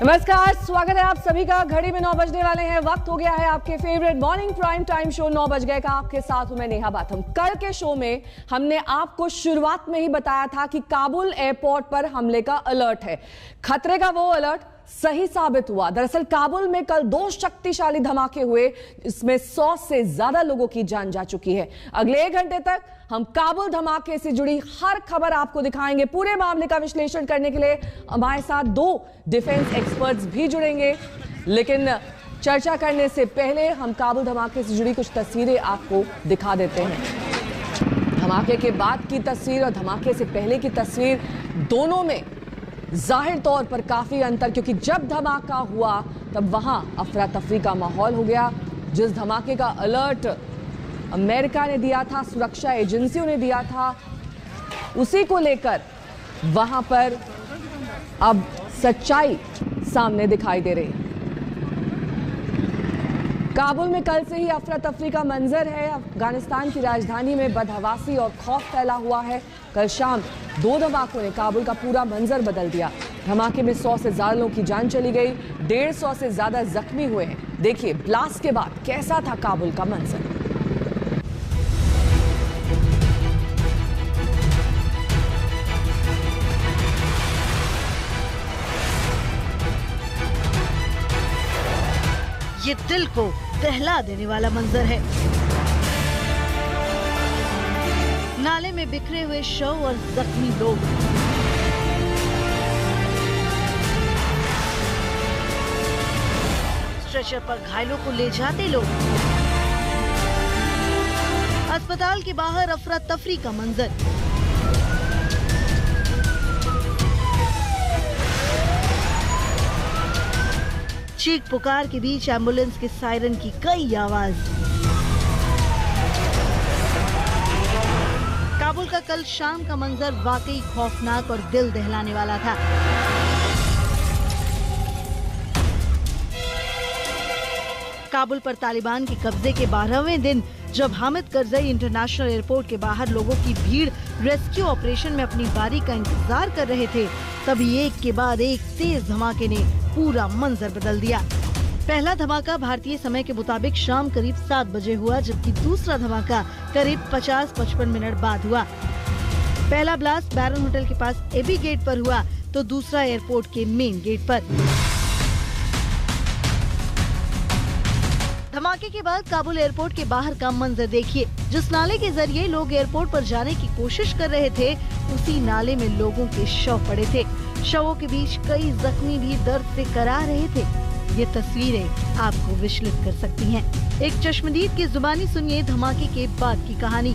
नमस्कार, स्वागत है आप सभी का। घड़ी में 9 बजने वाले हैं। वक्त हो गया है आपके favourite morning prime time show 9 बज गए का। आपके साथ हूं मैं नेहा बाथम। कल के शो में हमने आपको शुरुआत में ही बताया था कि काबुल एयरपोर्ट पर हमले का अलर्ट है। खतरे का वो अलर्ट सही साबित हुआ। दरअसल काबुल में कल 2 शक्तिशाली धमाके हुए, इसमें 100 से ज्यादा लोगों की जान जा चुकी है। अगले 1 घंटे तक हम काबुल धमाके से जुड़ी हर खबर आपको दिखाएंगे। पूरे मामले का विश्लेषण करने के लिए हमारे साथ 2 डिफेंस एक्सपर्ट्स भी जुड़ेंगे, लेकिन चर्चा करने से पहले हम काबुल धमाके से जुड़ी कुछ तस्वीरें आपको दिखा देते हैं। धमाके के बाद की तस्वीर और धमाके से पहले की तस्वीर, दोनों में जाहिर तौर पर काफी अंतर, क्योंकि जब धमाका हुआ तब वहां अफरा तफरी का माहौल हो गया। जिस धमाके का अलर्ट अमेरिका ने दिया था, सुरक्षा एजेंसियों ने दिया था, उसी को लेकर वहां पर अब सच्चाई सामने दिखाई दे रही है। काबुल में कल से ही अफरा तफरी का मंजर है। अफगानिस्तान की राजधानी में बदहवासी और खौफ फैला हुआ है। कल शाम 2 धमाकों ने काबुल का पूरा मंजर बदल दिया। धमाके में 100 से ज्यादा लोगों की जान चली गई, 150 से ज्यादा जख्मी हुए हैं। देखिए ब्लास्ट के बाद कैसा था काबुल का मंजर। ये दिल को दहला देने वाला मंजर है। नाले में बिखरे हुए शव और जख्मी लोग। स्ट्रेचर पर घायलों को ले जाते लोग। अस्पताल के बाहर अफरा तफरी का मंजर। चीख पुकार के बीच एम्बुलेंस के सायरन की कई आवाज। काबुल का कल शाम का मंजर वाकई खौफनाक और दिल दहलाने वाला था। काबुल पर तालिबान के कब्जे के 12वें दिन जब हामिद करजई इंटरनेशनल एयरपोर्ट के बाहर लोगों की भीड़ रेस्क्यू ऑपरेशन में अपनी बारी का इंतजार कर रहे थे, तभी एक के बाद एक तेज धमाके ने पूरा मंजर बदल दिया। पहला धमाका भारतीय समय के मुताबिक शाम करीब 7 बजे हुआ, जबकि दूसरा धमाका करीब 50-55 मिनट बाद हुआ। पहला ब्लास्ट बैरन होटल के पास एबी गेट पर हुआ, तो दूसरा एयरपोर्ट के मेन गेट पर। धमाके के बाद काबुल एयरपोर्ट के बाहर का मंजर देखिए। जिस नाले के जरिए लोग एयरपोर्ट पर जाने की कोशिश कर रहे थे, उसी नाले में लोगों के शव पड़े थे। शवों के बीच कई जख्मी भी दर्द से करा रहे थे। ये तस्वीरें आपको विचलित कर सकती हैं। एक चश्मदीद की जुबानी सुनिए धमाके के बाद की कहानी।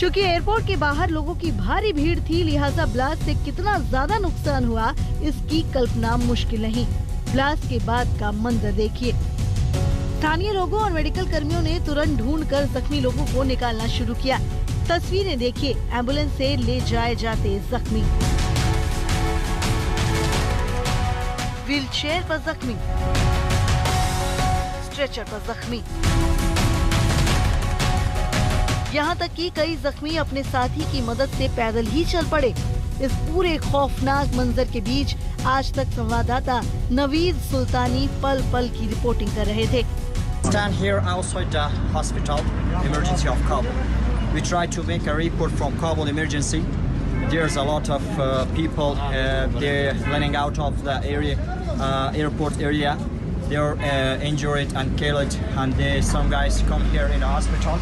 चूंकि एयरपोर्ट के बाहर लोगों की भारी भीड़ थी, लिहाजा ब्लास्ट से कितना ज्यादा नुकसान हुआ इसकी कल्पना मुश्किल नहीं। ब्लास्ट के बाद का मंजर देखिए। स्थानीय लोगों और मेडिकल कर्मियों ने तुरंत ढूंढकर जख्मी लोगों को निकालना शुरू किया। तस्वीरें देखिए, एम्बुलेंस से ले जाए जाते जख्मी, व्हीलचेयर पर जख्मी, स्ट्रेचर पर जख्मी, यहाँ तक कि कई जख्मी अपने साथी की मदद से पैदल ही चल पड़े। इस पूरे खौफनाक मंजर के बीच आज तक संवाददाता नवीद सुल्तानी पल पल की रिपोर्टिंग कर रहे थे। Stand here outside the hospital emergency of Kabul. We try to make a report from Kabul emergency. There's a lot of people they're running out of the area, airport area. They're injured and killed, and some guys come here in the hospital.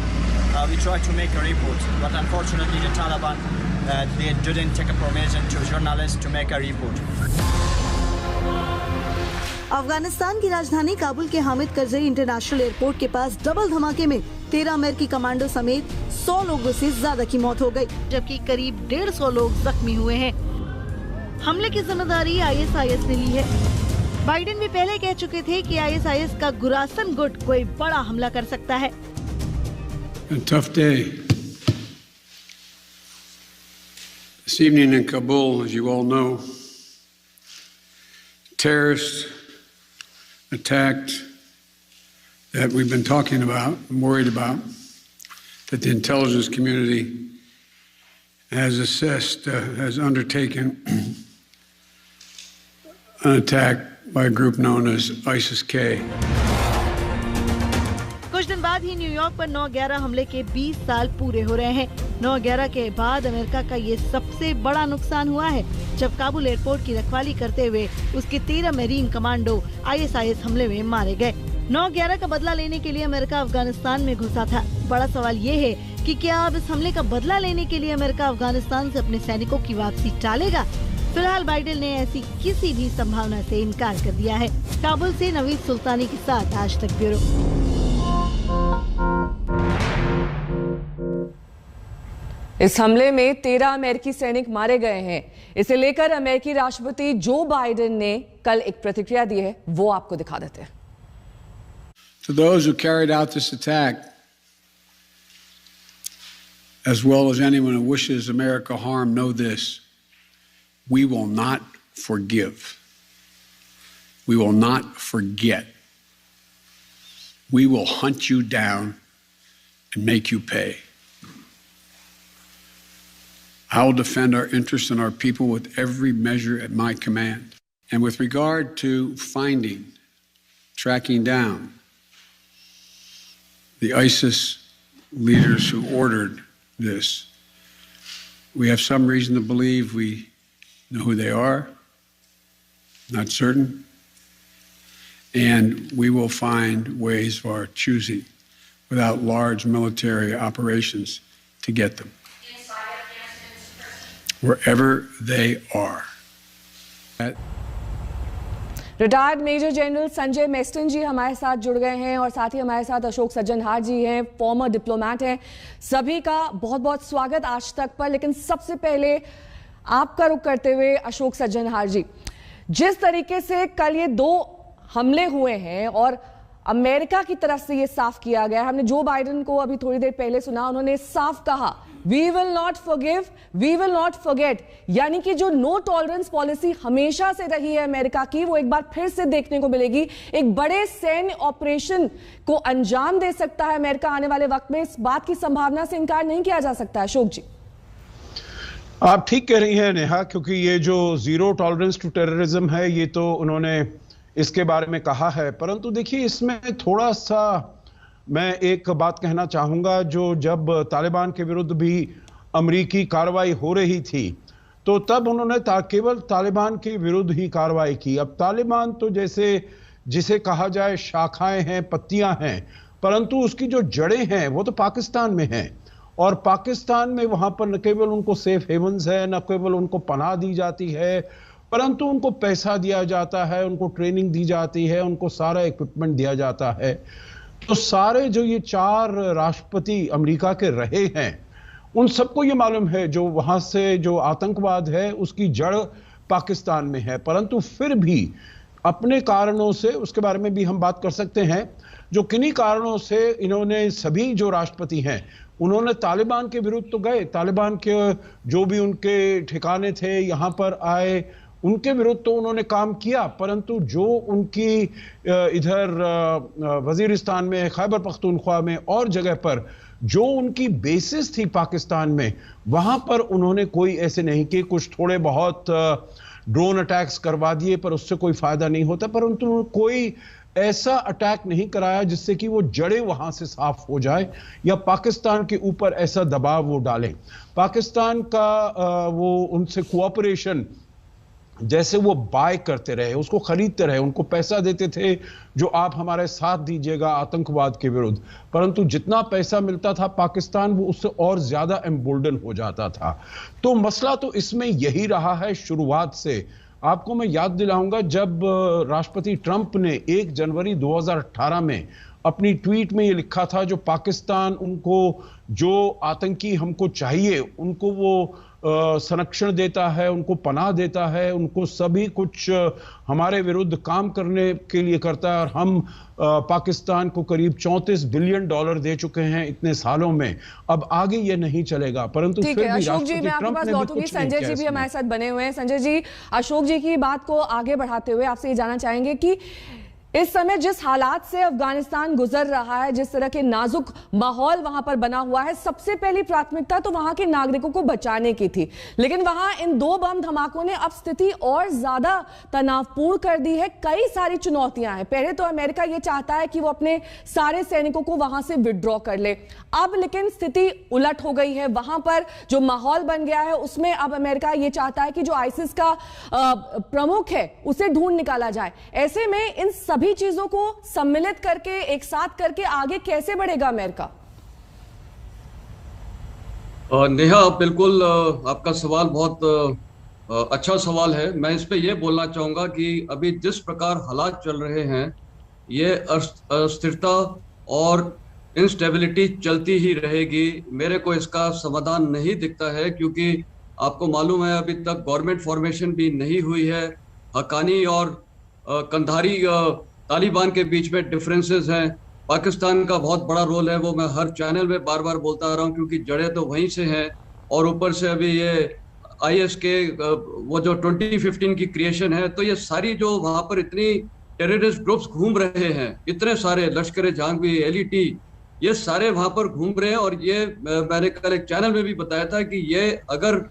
We try to make a report, but unfortunately the Taliban they didn't take a permission to journalists to make a report. Afghanistan की राजधानी काबुल के Hamid Karzai international airport के पास double धमाके में 13 अमेरिकी commando समेत 100 लोगों से ज्यादा की मौत हो गई, जबकि करीब 150 लोग जख्मी हुए हैं। हमले की जिम्मेदारी ISIS ने ली है। बाइडेन भी पहले कह चुके थे कि ISIS का गुरासन गुट कोई बड़ा हमला कर सकता है। A tough day. This evening in Kabul, as you all know, terrorists attacked that we've been talking about and worried about, that the intelligence community has assessed, has undertaken an attack by a group known as ISIS-K. कुछ दिन बाद ही New York पर 9/11 हमले के 20 साल पूरे हो रहे हैं। 9/11 के बाद अमेरिका का ये सबसे बड़ा नुकसान हुआ है, जब काबुल एयरपोर्ट की रखवाली करते हुए उसके 13 मेरीन कमांडो ISIS हमले में मारे गए। 9/11 का बदला लेने के लिए अमेरिका अफगानिस्तान में घुसा था। बड़ा सवाल ये है कि क्या अब इस हमले का बदला लेने के लिए अमेरिका अफगानिस्तान से अपने सैनिकों की वापसी टालेगा? फिलहाल बाइडेन ने ऐसी किसी भी संभावना से इनकार कर दिया है। काबुल से नवीद सुल्तानी के साथ आज तक ब्यूरो। इस हमले में 13 अमेरिकी सैनिक मारे गए हैं। इसे लेकर अमेरिकी राष्ट्रपति जो बाइडेन ने कल एक प्रतिक्रिया दी है, वो आपको दिखा देते हैं। To those who carried out this attack, as well as anyone who wishes America harm, know this: we will not forgive. We will not forget. We will hunt you down and make you pay. I will defend our interests and our people with every measure at my command. And with regard to finding, tracking down the ISIS leaders who ordered this, we have some reason to believe we know who they are, not certain, and we will find ways of our choosing without large military operations to get them wherever they are. Retired major general Sanjay Meston ji हमारे साथ जुड़ गए हैं और साथ ही हमारे साथ अशोक सज्जनहार जी हैं, फॉर्मर डिप्लोमैट हैं। सभी का बहुत बहुत स्वागत आज तक पर। लेकिन सबसे पहले आपका रुख करते हुए अशोक सज्जनहार जी, जिस तरीके से कल ये 2 हमले हुए हैं और अमेरिका की तरफ से ये साफ किया गया, हमने जो बाइडेन को अभी थोड़ी देर पहले सुना, उन्होंने साफ कहा we will not forgive, we will not forget. यानी कि जो नो टॉलरेंस पॉलिसी हमेशा से रही है अमेरिका की, वो एक बार फिर से देखने को मिलेगी। एक बड़े सैन्य ऑपरेशन को अंजाम दे सकता है अमेरिका आने वाले वक्त में। इस बात की संभावना से इनकार नहीं किया जा सकता। अशोक जी, आप ठीक कह रही हैं नेहा, क्योंकि ये जो जीरो टॉलरेंस टू टेररिज्म है, ये तो उन्होंने इसके बारे में कहा है। परंतु देखिए, इसमें थोड़ा सा मैं एक बात कहना चाहूंगा, जो जब तालिबान के विरुद्ध भी अमेरिकी कार्रवाई हो रही थी, तो तब उन्होंने केवल तालिबान के विरुद्ध ही कार्रवाई की। अब तालिबान तो जैसे जिसे कहा जाए शाखाएं हैं, पत्तियां हैं, परंतु उसकी जो जड़ें हैं वो तो पाकिस्तान में हैं। और पाकिस्तान में वहां पर न केवल उनको सेफ हेवन्स है, न केवल उनको पनाह दी जाती है, परंतु उनको पैसा दिया जाता है, उनको ट्रेनिंग दी जाती है, उनको सारा इक्विपमेंट दिया जाता है। तो सारे जो ये 4 राष्ट्रपति अमेरिका के रहे हैं, उन सबको ये मालूम है जो वहां से जो आतंकवाद है उसकी जड़ पाकिस्तान में है। परंतु फिर भी अपने कारणों से, उसके बारे में भी हम बात कर सकते हैं, जो किन्हीं कारणों से इन्होंने सभी जो राष्ट्रपति हैं उन्होंने तालिबान के विरुद्ध तो गए, तालिबान के जो भी उनके ठिकाने थे यहां पर आए, उनके विरुद्ध तो उन्होंने काम किया। परंतु जो उनकी इधर वजीरिस्तान में, खैबर पख्तूनख्वा में और जगह पर जो उनकी बेसिस थी पाकिस्तान में, वहां पर उन्होंने कोई ऐसे नहीं किए। कुछ थोड़े बहुत ड्रोन अटैक्स करवा दिए, पर उससे कोई फायदा नहीं होता। परंतु कोई ऐसा अटैक नहीं कराया जिससे कि वो जड़ें वहां से साफ हो जाए या पाकिस्तान के ऊपर ऐसा दबाव वो डालें। पाकिस्तान का वो उनसे कोऑपरेशन, जैसे वो बाय करते रहे, उसको खरीदते रहे, उनको पैसा देते थे जो आप हमारे साथ दीजिएगा आतंकवाद के विरुद्ध, परंतु जितना पैसा मिलता था पाकिस्तान वो उससे और ज्यादा एम्बोल्डन हो जाता था। तो मसला तो इसमें यही रहा है शुरुआत से। आपको मैं याद दिलाऊंगा, जब राष्ट्रपति ट्रंप ने 1 जनवरी 2018 में अपनी ट्वीट में ये लिखा था, जो पाकिस्तान उनको जो आतंकी हमको चाहिए उनको वो संरक्षण देता है, उनको पनाह देता है, उनको सभी कुछ हमारे विरुद्ध काम करने के लिए करता है। और हम पाकिस्तान को करीब $34 बिलियन दे चुके हैं इतने सालों में। अब आगे ये नहीं चलेगा। परंतु ठीक है अशोक जी, मैं आपके पास लौटूंगी। संजय जी भी हमारे साथ बने हुए हैं। संजय जी, अशोक जी की बात को आगे बढ़ाते हुए आपसे ये जानना चाहेंगे कि इस समय जिस हालात से अफगानिस्तान गुजर रहा है, जिस तरह के नाजुक माहौल वहां पर बना हुआ है, सबसे पहली प्राथमिकता तो वहां के नागरिकों को बचाने की थी, लेकिन वहां इन 2 बम धमाकों ने अब स्थिति और ज्यादा तनावपूर्ण कर दी है। कई सारी चुनौतियां हैं। पहले तो अमेरिका ये चाहता है कि वो अपने सारे सैनिकों को वहां से विड्रॉ कर ले, अब लेकिन स्थिति उलट हो गई है। वहां पर जो माहौल बन गया है उसमें अब अमेरिका ये चाहता है कि जो आईसिस का प्रमुख है उसे ढूंढ निकाला जाए। ऐसे में इन सभी चीजों को सम्मिलित करके, एक साथ करके आगे कैसे बढ़ेगा अमेरिका? नेहा, बिल्कुल आपका सवाल बहुत अच्छा सवाल है। मैं इस पे ये बोलना चाहूंगा कि अभी जिस प्रकार हालात चल रहे हैं, ये अस्थिरता और इंस्टेबिलिटी चलती ही रहेगी। मेरे को इसका समाधान नहीं दिखता है, क्योंकि आपको मालूम है अभी तक गवर्नमेंट फॉर्मेशन भी नहीं हुई है। हक्कानी और कंधारी तालिबान के बीच में डिफरेंसेस हैं। पाकिस्तान का बहुत बड़ा रोल है, वो मैं हर चैनल में बार बार बोलता आ रहा हूँ, क्योंकि जड़ें तो वहीं से हैं। और ऊपर से अभी ये IS के वो जो 2015 की क्रिएशन है, तो ये सारी जो वहाँ पर इतनी टेररिस्ट ग्रुप्स घूम रहे हैं, इतने सारे लश्कर जहांगीर, LET, ये सारे वहाँ पर घूम रहे हैं। और ये मैंने कल एक चैनल में भी बताया था कि ये अगर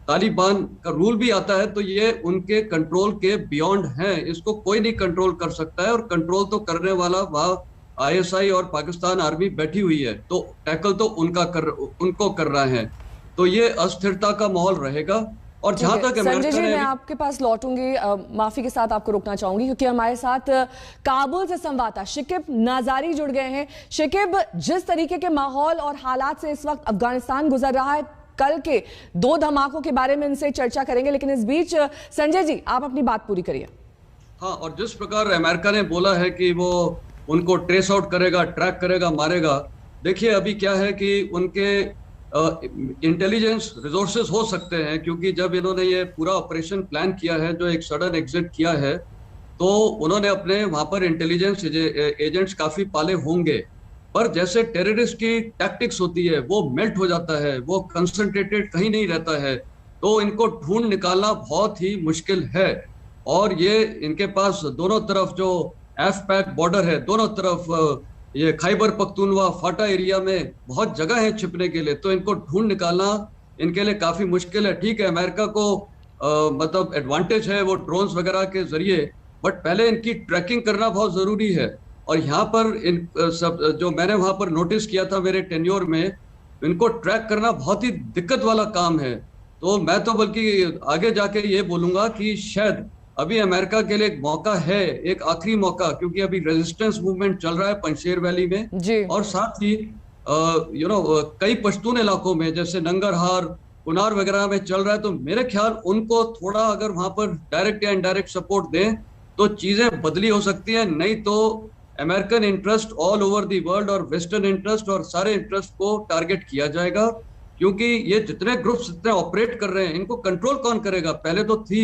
तालिबान का रूल भी आता है तो ये उनके कंट्रोल के बियॉन्ड है, इसको कोई नहीं कंट्रोल कर सकता है। और कंट्रोल तो करने वाला वहाँ ISI और पाकिस्तान आर्मी बैठी हुई है, तो टैकल तो उनको कर रहा है। तो ये अस्थिरता का माहौल रहेगा। और जहां तक संजय जी, मैं आपके पास लौटूंगी, माफी के साथ आपको रोकना चाहूंगी क्योंकि हमारे साथ काबुल से संवाददाता शिकिब नाजारी जुड़ गए हैं। शिकिब, जिस तरीके के माहौल और हालात से इस वक्त अफगानिस्तान गुजर रहा है, कल के 2 धमाकों के बारे में इनसे चर्चा करेंगे, लेकिन इस बीच संजय जी आप अपनी बात पूरी करिए। हाँ, और जिस प्रकार अमेरिका ने बोला है कि वो उनको ट्रेस आउट करेगा, ट्रैक करेगा, मारेगा, देखिए अभी क्या है कि उनके इंटेलिजेंस रिसोर्सेज हो सकते हैं, क्योंकि जब इन्होंने ये पूरा ऑपरेशन प्लान किया है, जो एक सडन एग्जिट किया है, तो उन्होंने अपने वहां पर इंटेलिजेंस एजेंट्स काफी पाले होंगे। पर जैसे टेररिस्ट की टैक्टिक्स होती है, वो मेल्ट हो जाता है, वो कंसंट्रेटेड कहीं नहीं रहता है, तो इनको ढूंढ निकालना बहुत ही मुश्किल है। और ये इनके पास दोनों तरफ जो एफ-पैक बॉर्डर है, दोनों तरफ ये खैबर पख्तूनवा, फाटा एरिया में बहुत जगह है छिपने के लिए, तो इनको ढूंढ निकालना इनके लिए काफी मुश्किल है। ठीक है, अमेरिका को मतलब एडवांटेज है वो ड्रोन्स वगैरह के जरिए, बट पहले इनकी ट्रैकिंग करना बहुत जरूरी है। और यहाँ पर इन सब जो मैंने वहां पर नोटिस किया था मेरे टेन्योर में, इनको ट्रैक करना बहुत ही दिक्कत वाला काम है। तो मैं तो बल्कि आगे जाके ये बोलूंगा कि शायद अभी अमेरिका के लिए एक मौका है, एक आखिरी मौका, क्योंकि अभी रेजिस्टेंस मूवमेंट चल रहा है पंजशेर वैली में जी। और साथ ही कई पश्तून इलाकों में जैसे नंगरहार, कुनार वगैरह में चल रहा है। तो मेरे ख्याल उनको थोड़ा अगर वहां पर डायरेक्ट या इनडायरेक्ट सपोर्ट दें तो चीजें बदली हो सकती है। नहीं तो American interest all over the world और वेस्टर्न इंटरेस्ट और सारे इंटरेस्ट को टारगेट किया जाएगा, क्योंकि ये जितने ग्रुप्स इतने ऑपरेट कर रहे हैं, इनको कंट्रोल कौन करेगा? पहले तो थी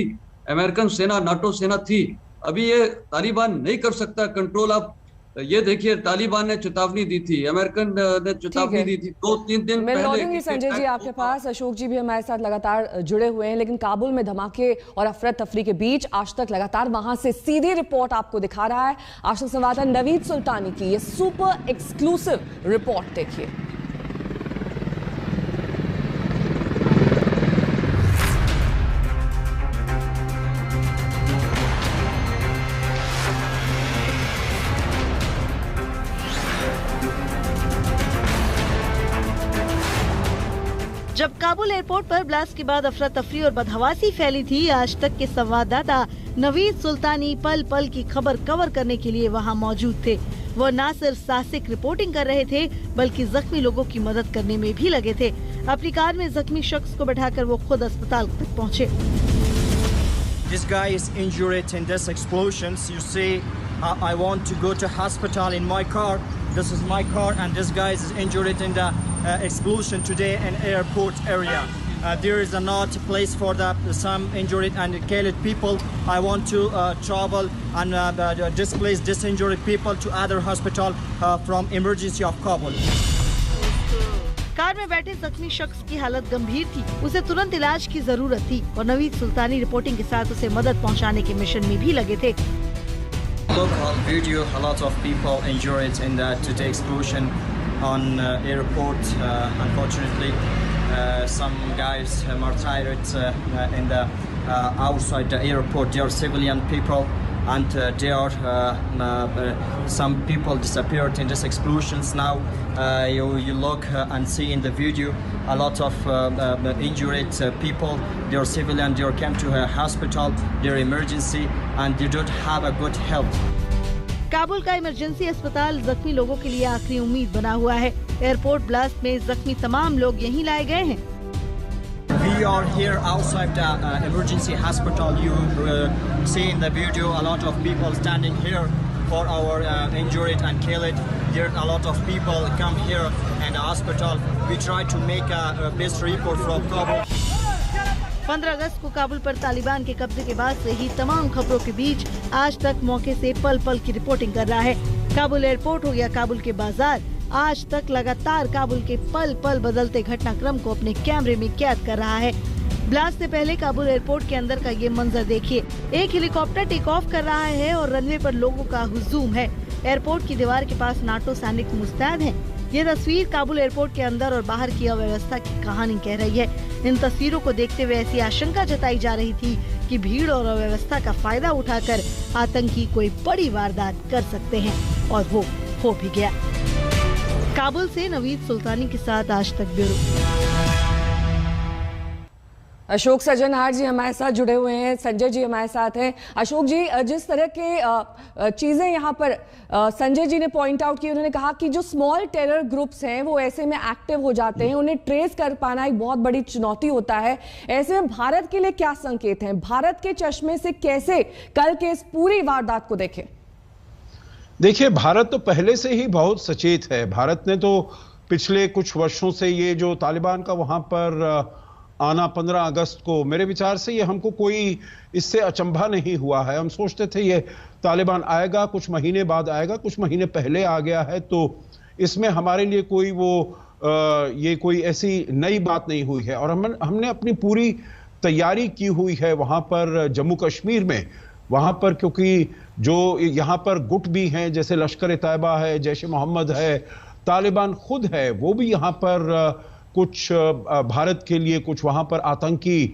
अमेरिकन सेना, नाटो सेना थी, अभी ये तालिबान नहीं कर सकता कंट्रोल। आप ये देखिए, तालिबान ने चेतावनी दी थी, अमेरिकन ने चेतावनी दी थी 2-3 दिन मैं लौटूंगी संजय जी आपके पास। अशोक जी भी हमारे साथ लगातार जुड़े हुए हैं, लेकिन काबुल में धमाके और अफरा तफरी के बीच आज तक लगातार वहां से सीधी रिपोर्ट आपको दिखा रहा है आज तक संवाददाता नवीद सुल्तानी की ये सुपर एक्सक्लूसिव रिपोर्ट देखिए। जब काबुल एयरपोर्ट पर ब्लास्ट के बाद अफरा तफरी और बदहवासी फैली थी, आज तक के संवाददाता नवीद सुल्तानी पल पल की खबर कवर करने के लिए वहां मौजूद थे। वो न सिर्फ साहसिक रिपोर्टिंग कर रहे थे, बल्कि जख्मी लोगों की मदद करने में भी लगे थे। अपनी कार में जख्मी शख्स को बैठाकर वो खुद अस्पताल तक पहुँचे। This guy is injured in this explosions. You see, I want to go to hospital in my car. This is my car, and this guy is injured in the explosion today in airport area. There is not place for some injured and killed people. I want to travel and displace this injured people to other hospital from emergency of Kabul. Car में बैठे जख्मी शख्स की हालत गंभीर थी, उसे तुरंत इलाज की जरूरत थी और नवीद सुल्तानी रिपोर्टिंग के साथ उसे मदद पहुंचाने के मिशन में भी लगे थे। Look on video, a lot of people injured in that today explosion on airport. Unfortunately, some guys martyred in the outside the airport. They are civilian people, and there are some people disappeared in these explosions. Now you look and see in the video a lot of injured people. They are civilian. They came to a hospital. They're emergency and they don't have a good health. Kabul का emergency अस्पताल जख्मी लोगों के लिए आखिरी उम्मीद बना हुआ है। एयरपोर्ट ब्लास्ट में जख्मी तमाम लोग यहीं लाए गए हैं। We are here outside the emergency hospital. You see in the video a lot of people standing here for our injured and killed. There are a lot of people come here in the hospital. We try to make a best report from Kabul. 15 अगस्त को काबुल पर तालिबान के कब्जे के बाद से ही तमाम खबरों के बीच आज तक मौके से पल पल की रिपोर्टिंग कर रहा है। काबुल एयरपोर्ट हो या काबुल के बाजार, आज तक लगातार काबुल के पल पल बदलते घटनाक्रम को अपने कैमरे में कैद कर रहा है। ब्लास्ट से पहले काबुल एयरपोर्ट के अंदर का ये मंजर देखिए। एक हेलीकॉप्टर टेक ऑफ कर रहा है और रनवे पर लोगों का हुजूम है। एयरपोर्ट की दीवार के पास नाटो सैनिक मुस्तैद हैं। ये तस्वीर काबुल एयरपोर्ट के अंदर और बाहर की अव्यवस्था की कहानी कह रही है। इन तस्वीरों को देखते हुए ऐसी आशंका जताई जा रही थी कि भीड़ और अव्यवस्था का फायदा उठाकर आतंकी कोई बड़ी वारदात कर सकते हैं, और वो हो भी गया। काबुल से नवीद सुल्तानी के साथ आज तक ब्यूरो। अशोक सज्जनहार जी हमारे साथ जुड़े हुए हैं, संजय जी हमारे साथ हैं। अशोक जी, जिस तरह के चीजें यहाँ पर संजय जी ने पॉइंट आउट की, उन्होंने कहा कि जो स्मॉल टेरर ग्रुप्स हैं वो ऐसे में एक्टिव हो जाते हैं, उन्हें ट्रेस कर पाना एक बहुत बड़ी चुनौती होता है। ऐसे में भारत के लिए क्या संकेत हैं? भारत के चश्मे से कैसे कल के इस पूरी वारदात को देखें? देखिए, भारत तो पहले से ही बहुत सचेत है। भारत ने तो पिछले कुछ वर्षों से ये जो तालिबान का वहां पर आना 15 अगस्त को, मेरे विचार से ये हमको कोई इससे अचंभा नहीं हुआ है। हम सोचते थे ये तालिबान आएगा, कुछ महीने बाद आएगा, कुछ महीने पहले आ गया है, तो इसमें हमारे लिए कोई ये कोई ऐसी नई बात नहीं हुई है। और हमने अपनी पूरी तैयारी की हुई है वहां पर जम्मू कश्मीर में, वहां पर, क्योंकि जो यहाँ पर गुट भी हैं, जैसे लश्कर तैयबा है, जैश मोहम्मद है, तालिबान खुद है, वो भी यहाँ पर कुछ भारत के लिए कुछ वहां पर आतंकी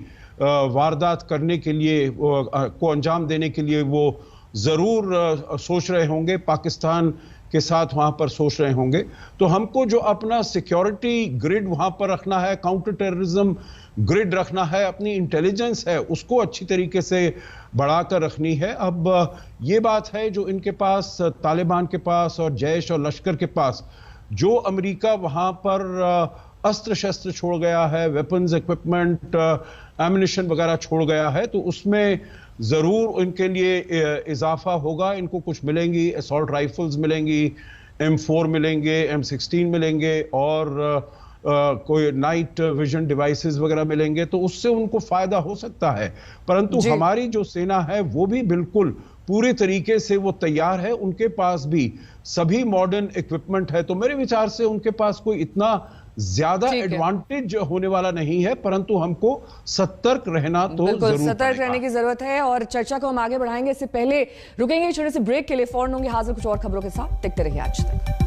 वारदात करने के लिए को अंजाम देने के लिए वो जरूर सोच रहे होंगे, पाकिस्तान के साथ वहां पर सोच रहे होंगे। तो हमको जो अपना सिक्योरिटी ग्रिड वहां पर रखना है, काउंटर टेररिज्म ग्रिड रखना है, अपनी इंटेलिजेंस है उसको अच्छी तरीके से बढ़ाकर रखनी है। अब ये बात है जो इनके पास, तालिबान के पास और जैश और लश्कर के पास, जो अमेरिका वहां पर अस्त्र शस्त्र छोड़ गया है, वेपन्स, इक्विपमेंट, एम्युनिशन वगैरह छोड़ गया है, तो उसमें जरूर इनके लिए इजाफा होगा। इनको कुछ मिलेंगी, असॉल्ट राइफल्स मिलेंगी, M4 मिलेंगे, M16 मिलेंगे और कोई नाइट विजन डिवाइसेस वगैरह मिलेंगे, तो उससे उनको फायदा हो सकता है। परंतु हमारी जो सेना है वो भी बिल्कुल पूरे तरीके से वो तैयार है, उनके पास भी सभी मॉडर्न इक्विपमेंट है। तो मेरे विचार से उनके पास कोई इतना ज्यादा एडवांटेज होने वाला नहीं है, परंतु हमको सतर्क रहना तो बिल्कुल सतर्क रहने की जरूरत है। और चर्चा को हम आगे बढ़ाएंगे, इससे पहले रुकेंगे छोटे से ब्रेक के लिए। फौरन होंगे हाजिर कुछ और खबरों के साथ, देखते रहिए आज तक।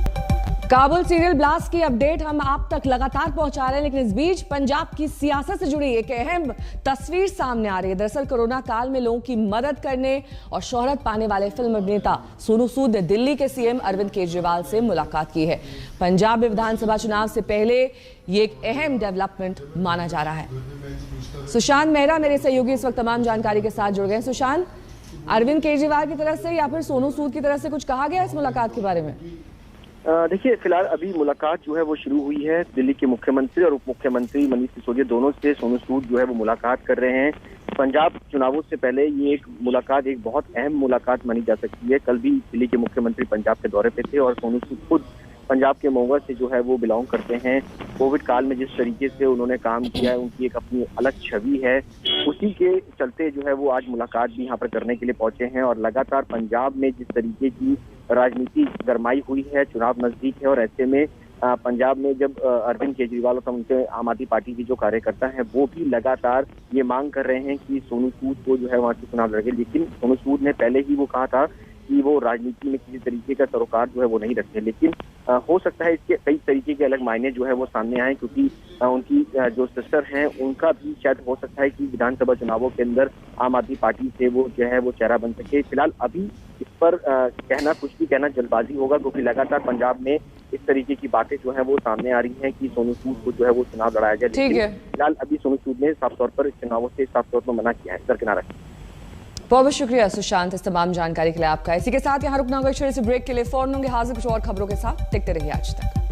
काबुल सीरियल ब्लास्ट की अपडेट हम आप तक लगातार पहुंचा रहे हैं, लेकिन इस बीच पंजाब की सियासत से जुड़ी एक अहम तस्वीर सामने आ रही है। दरअसल कोरोना काल में लोगों की मदद करने और शोहरत पाने वाले फिल्म अभिनेता सोनू सूद ने दिल्ली के सीएम अरविंद केजरीवाल से मुलाकात की है। पंजाब में विधानसभा चुनाव से पहले ये एक अहम डेवलपमेंट माना जा रहा है। सुशांत मेहरा मेरे सहयोगी इस वक्त तमाम जानकारी के साथ जुड़ गए। सुशांत, अरविंद केजरीवाल की तरफ से या फिर सोनू सूद की तरफ से कुछ कहा गया इस मुलाकात के बारे में? देखिए, फिलहाल अभी मुलाकात जो है वो शुरू हुई है। दिल्ली के मुख्यमंत्री और उप मुख्यमंत्री मनीष सिसोदिया दोनों से सोनू सूद जो है वो मुलाकात कर रहे हैं। पंजाब चुनावों से पहले ये एक मुलाकात एक बहुत अहम मुलाकात मानी जा सकती है। कल भी दिल्ली के मुख्यमंत्री पंजाब के दौरे पे थे और सोनू सूद खुद पंजाब के महुआ से जो है वो बिलोंग करते हैं। कोविड काल में जिस तरीके से उन्होंने काम किया है, उनकी एक अपनी अलग छवि है, उसी के चलते जो है वो आज मुलाकात भी यहाँ पर करने के लिए पहुंचे हैं। और लगातार पंजाब में जिस तरीके की राजनीति गरमाई हुई है, चुनाव नजदीक है, और ऐसे में पंजाब में जब अरविंद केजरीवाल और उनके आम आदमी पार्टी की जो कार्यकर्ता हैं वो भी लगातार ये मांग कर रहे हैं कि सोनू सूद को जो है वहाँ से चुनाव लड़े। लेकिन सोनू सूद ने पहले ही वो कहा था कि वो राजनीति में किसी तरीके का सरोकार जो है वो नहीं रखते। लेकिन हो सकता है इसके कई तरीके के अलग मायने जो है वो सामने आए, क्योंकि उनकी जो सिस्टर हैं उनका भी शायद हो सकता है कि विधानसभा चुनावों के अंदर आम आदमी पार्टी से वो जो है वो चेहरा बन सके। फिलहाल अभी इस पर कुछ भी कहना जल्दबाजी होगा, क्योंकि लगातार पंजाब में इस तरीके की बातें जो है वो सामने आ रही हैं कि सोनू सूद को जो है वो चुनाव लड़ाया जाए। ठीक है, फिलहाल अभी सोनू सूद ने साफ तौर पर चुनावों से साफ तौर पर मना किया है, दरकिनार है। बहुत बहुत शुक्रिया सुशांत इस तमाम जानकारी के लिए आपका। इसी के साथ यहाँ रुकना होगा, छोटे से ब्रेक के लिए। फौरन होंगे हाजिर कुछ और खबरों के साथ। देखते रहिए आज तक।